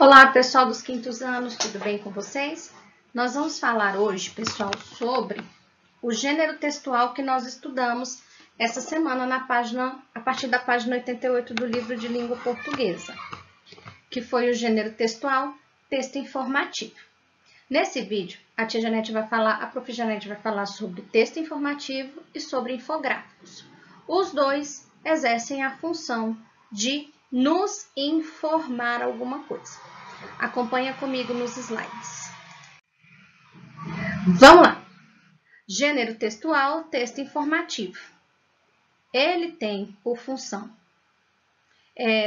Olá, pessoal dos quintos anos, tudo bem com vocês? Nós vamos falar hoje, pessoal, sobre o gênero textual que nós estudamos essa semana a partir da página 88 do livro de língua portuguesa, que foi o gênero textual, texto informativo. Nesse vídeo, a prof. Janete vai falar sobre texto informativo e sobre infográficos. Os dois exercem a função de nos informar alguma coisa. Acompanha comigo nos slides. Vamos lá! Gênero textual, texto informativo. Ele tem por função.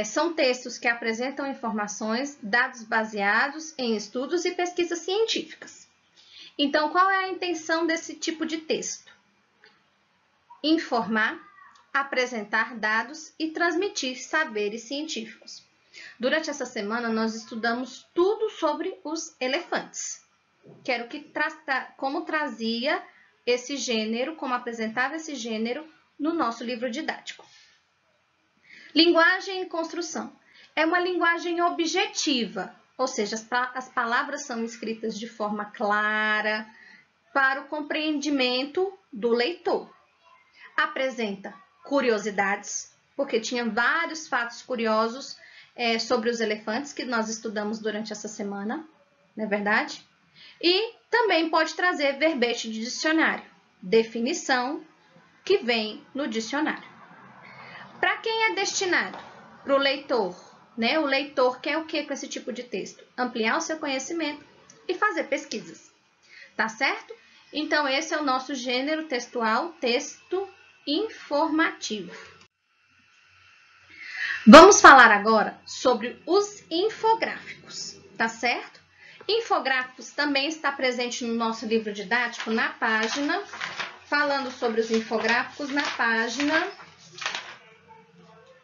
São textos que apresentam informações, dados baseados em estudos e pesquisas científicas. Então, qual é a intenção desse tipo de texto? Informar, apresentar dados e transmitir saberes científicos. Durante essa semana, nós estudamos tudo sobre os elefantes. Como trazia esse gênero, como apresentava esse gênero no nosso livro didático. Linguagem e construção. É uma linguagem objetiva, ou seja, as palavras são escritas de forma clara para o compreendimento do leitor. Apresenta curiosidades, porque tinha vários fatos curiosos sobre os elefantes que nós estudamos durante essa semana, não é verdade? E também pode trazer verbete de dicionário, definição que vem no dicionário. Para quem é destinado? Para o leitor, né? O leitor quer o que com esse tipo de texto? Ampliar o seu conhecimento e fazer pesquisas, tá certo? Então, esse é o nosso gênero textual, texto informativo. Vamos falar agora sobre os infográficos, tá certo? Infográficos também está presente no nosso livro didático, na página, falando sobre os infográficos na página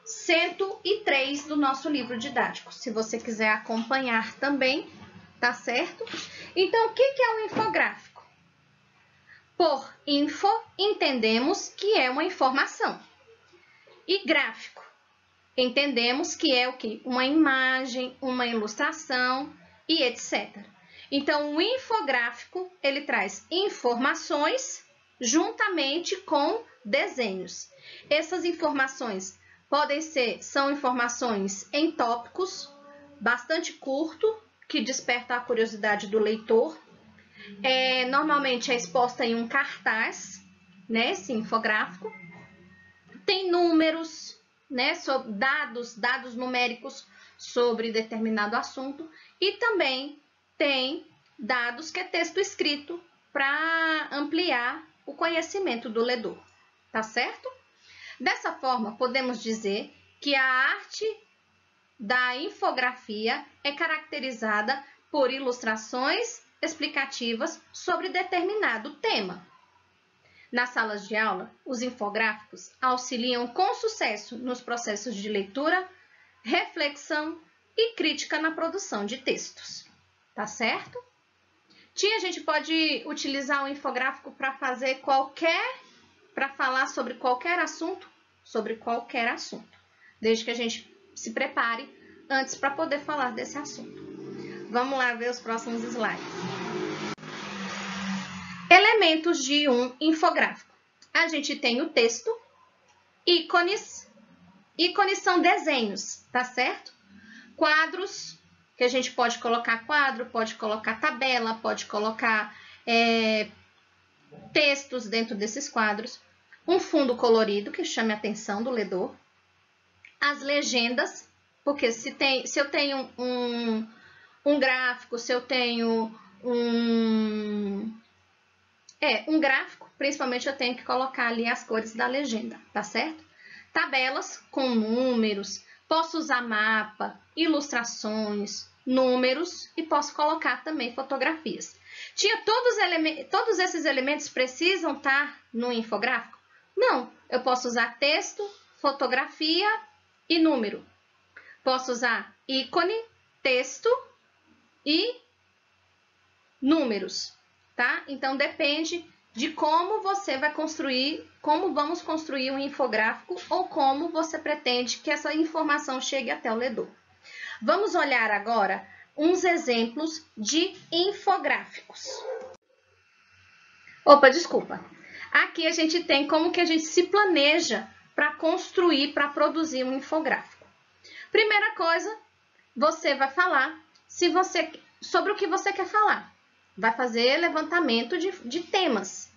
103 do nosso livro didático, se você quiser acompanhar também, tá certo? Então, o que é um infográfico? Por info, entendemos que é uma informação. E gráfico, entendemos que é o quê? Uma imagem, uma ilustração e etc. Então, o infográfico, ele traz informações juntamente com desenhos. Essas informações são informações em tópicos, bastante curto, que desperta a curiosidade do leitor. Normalmente é exposta em um cartaz, né, esse infográfico. Tem números, né, dados numéricos sobre determinado assunto. E também tem dados que é texto escrito para ampliar o conhecimento do ledor, tá certo? Dessa forma, podemos dizer que a arte da infografia é caracterizada por ilustrações explicativas sobre determinado tema. Nas salas de aula, os infográficos auxiliam com sucesso nos processos de leitura, reflexão e crítica na produção de textos, tá certo? A gente pode utilizar o infográfico para falar sobre qualquer assunto, desde que a gente se prepare antes para poder falar desse assunto. Vamos lá ver os próximos slides. Elementos de um infográfico. A gente tem o texto, ícones. Ícones são desenhos, tá certo? Quadros, que a gente pode colocar quadro, pode colocar tabela, pode colocar textos dentro desses quadros. Um fundo colorido, que chame a atenção do ledor. As legendas, porque se eu tenho um gráfico, se eu tenho um gráfico, principalmente eu tenho que colocar ali as cores da legenda, tá certo? Tabelas com números, posso usar mapa, ilustrações, números e posso colocar também fotografias. Todos esses elementos precisam estar no infográfico? Não, eu posso usar texto, fotografia e número. Posso usar ícone, texto e números, tá? Então, depende de como você vai construir, como vamos construir um infográfico ou como você pretende que essa informação chegue até o ledor. Vamos olhar agora uns exemplos de infográficos. Opa, desculpa. Aqui a gente tem como que a gente se planeja para construir, para produzir um infográfico. Primeira coisa, você vai falar sobre o que você quer falar. Vai fazer levantamento de temas,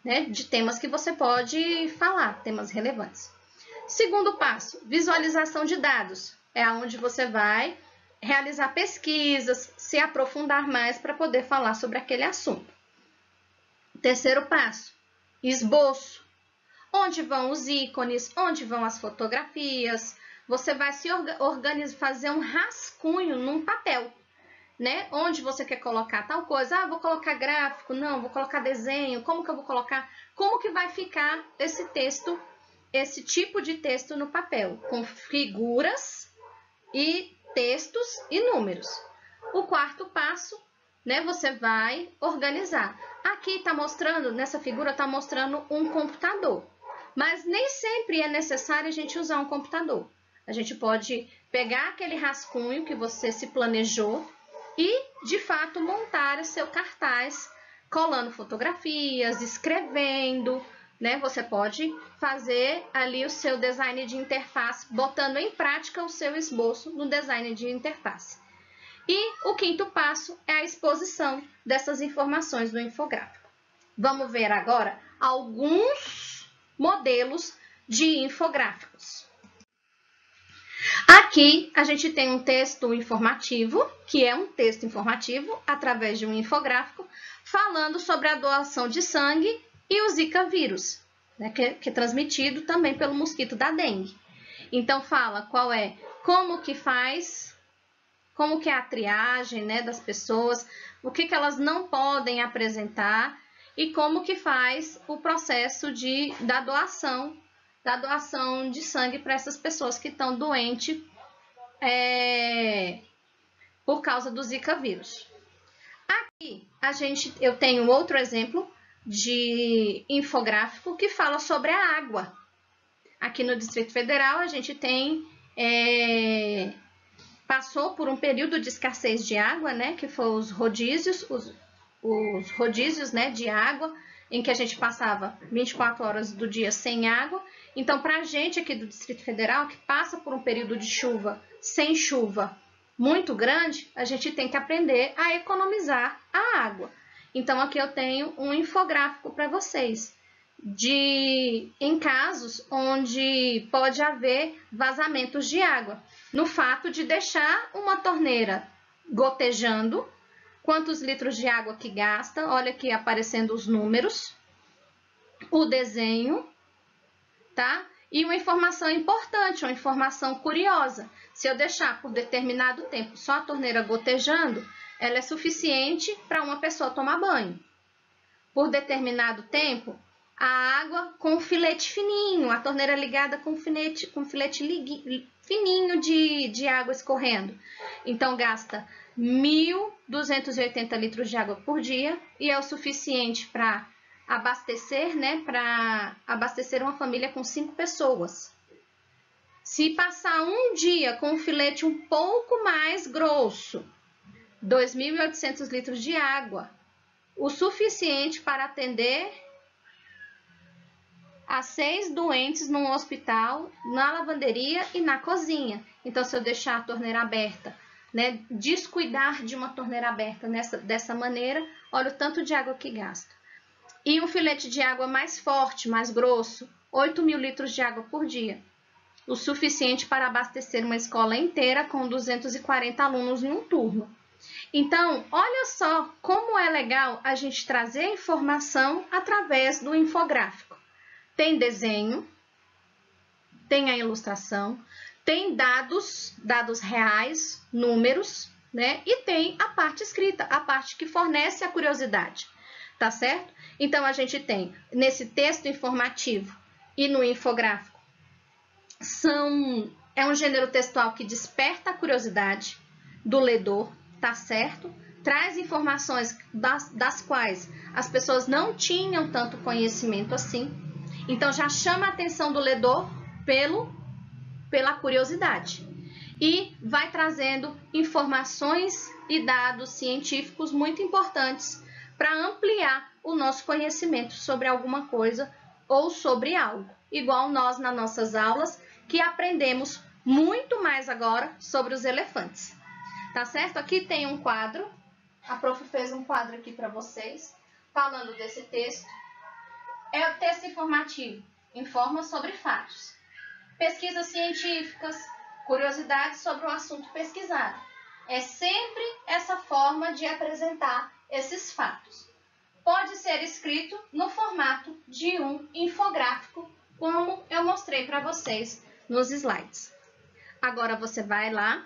né? De temas que você pode falar, temas relevantes. Segundo passo, visualização de dados. É onde você vai realizar pesquisas, se aprofundar mais para poder falar sobre aquele assunto. Terceiro passo, esboço. Onde vão os ícones, onde vão as fotografias. Você vai se organizar, fazer um rascunho num papel, né? Onde você quer colocar tal coisa. Ah, vou colocar gráfico, não, vou colocar desenho. Como que eu vou colocar? Como que vai ficar esse texto, esse tipo de texto no papel? Com figuras e textos e números. O quarto passo, né? Você vai organizar. Aqui está mostrando, nessa figura está mostrando um computador. Mas nem sempre é necessário a gente usar um computador. A gente pode pegar aquele rascunho que você se planejou e, de fato, montar o seu cartaz, colando fotografias, escrevendo, né? Você pode fazer ali o seu design de interface, botando em prática o seu esboço no design de interface. E o quinto passo é a exposição dessas informações do infográfico. Vamos ver agora alguns modelos de infográficos. Aqui a gente tem um texto informativo, que é um texto informativo através de um infográfico, falando sobre a doação de sangue e o Zika vírus, né, que é transmitido também pelo mosquito da dengue. Então fala como que faz, como que é a triagem, né, das pessoas, o que elas não podem apresentar e como que faz o processo da doação de sangue para essas pessoas que estão doentes por causa do Zika vírus. Aqui eu tenho outro exemplo de infográfico que fala sobre a água. Aqui no Distrito Federal a gente tem passou por um período de escassez de água, né, que foi os rodízios, os rodízios, né, de água, em que a gente passava 24 horas do dia sem água. Então, para a gente aqui do Distrito Federal, que passa por um período de chuva, sem chuva muito grande, a gente tem que aprender a economizar a água. Então, aqui eu tenho um infográfico para vocês, em casos onde pode haver vazamentos de água, no fato de deixar uma torneira gotejando, quantos litros de água que gasta, olha aqui aparecendo os números, o desenho, tá? E uma informação importante, uma informação curiosa. Se eu deixar por determinado tempo só a torneira gotejando, ela é suficiente para uma pessoa tomar banho. Por determinado tempo, a água com filete fininho, a torneira ligada com filete fininho de água escorrendo. Então, gasta 1.280 litros de água por dia e é o suficiente para abastecer, né, para abastecer uma família com 5 pessoas. Se passar um dia com um filete um pouco mais grosso, 2.800 litros de água, o suficiente para atender a 6 doentes num hospital, na lavanderia e na cozinha. Então, se eu deixar a torneira aberta, né, descuidar de uma torneira aberta dessa maneira, olha o tanto de água que gasta. E um filete de água mais forte, mais grosso, 8.000 litros de água por dia, o suficiente para abastecer uma escola inteira com 240 alunos em um turno. Então, olha só como é legal a gente trazer informação através do infográfico. Tem desenho, tem a ilustração, tem dados reais, números, né? E tem a parte escrita, a parte que fornece a curiosidade, tá certo? Então, a gente tem nesse texto informativo e no infográfico, é um gênero textual que desperta a curiosidade do ledor, tá certo? Traz informações das quais as pessoas não tinham tanto conhecimento assim. Então, já chama a atenção do ledor pela curiosidade. E vai trazendo informações e dados científicos muito importantes para ampliar o nosso conhecimento sobre alguma coisa ou sobre algo. Igual nós nas nossas aulas, que aprendemos muito mais agora sobre os elefantes. Tá certo? Aqui tem um quadro. A prof fez um quadro aqui para vocês, falando desse texto. É o texto informativo, informa sobre fatos. Pesquisas científicas, curiosidades sobre o assunto pesquisado. É sempre essa forma de apresentar esses fatos. Pode ser escrito no formato de um infográfico, como eu mostrei para vocês nos slides. Agora você vai lá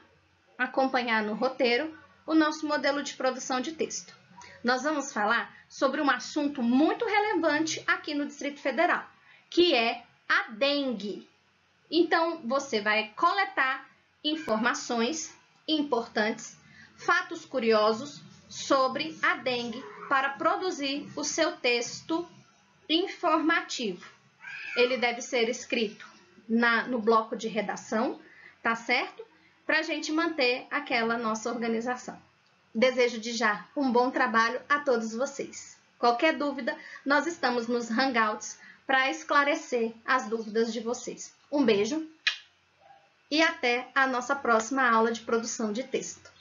acompanhar no roteiro o nosso modelo de produção de texto. Nós vamos falar sobre um assunto muito relevante aqui no Distrito Federal, que é a dengue. Então, você vai coletar informações importantes, fatos curiosos sobre a dengue para produzir o seu texto informativo. Ele deve ser escrito no bloco de redação, tá certo? Para a gente manter aquela nossa organização. Desejo de já um bom trabalho a todos vocês. Qualquer dúvida, nós estamos nos Hangouts para esclarecer as dúvidas de vocês. Um beijo e até a nossa próxima aula de produção de texto.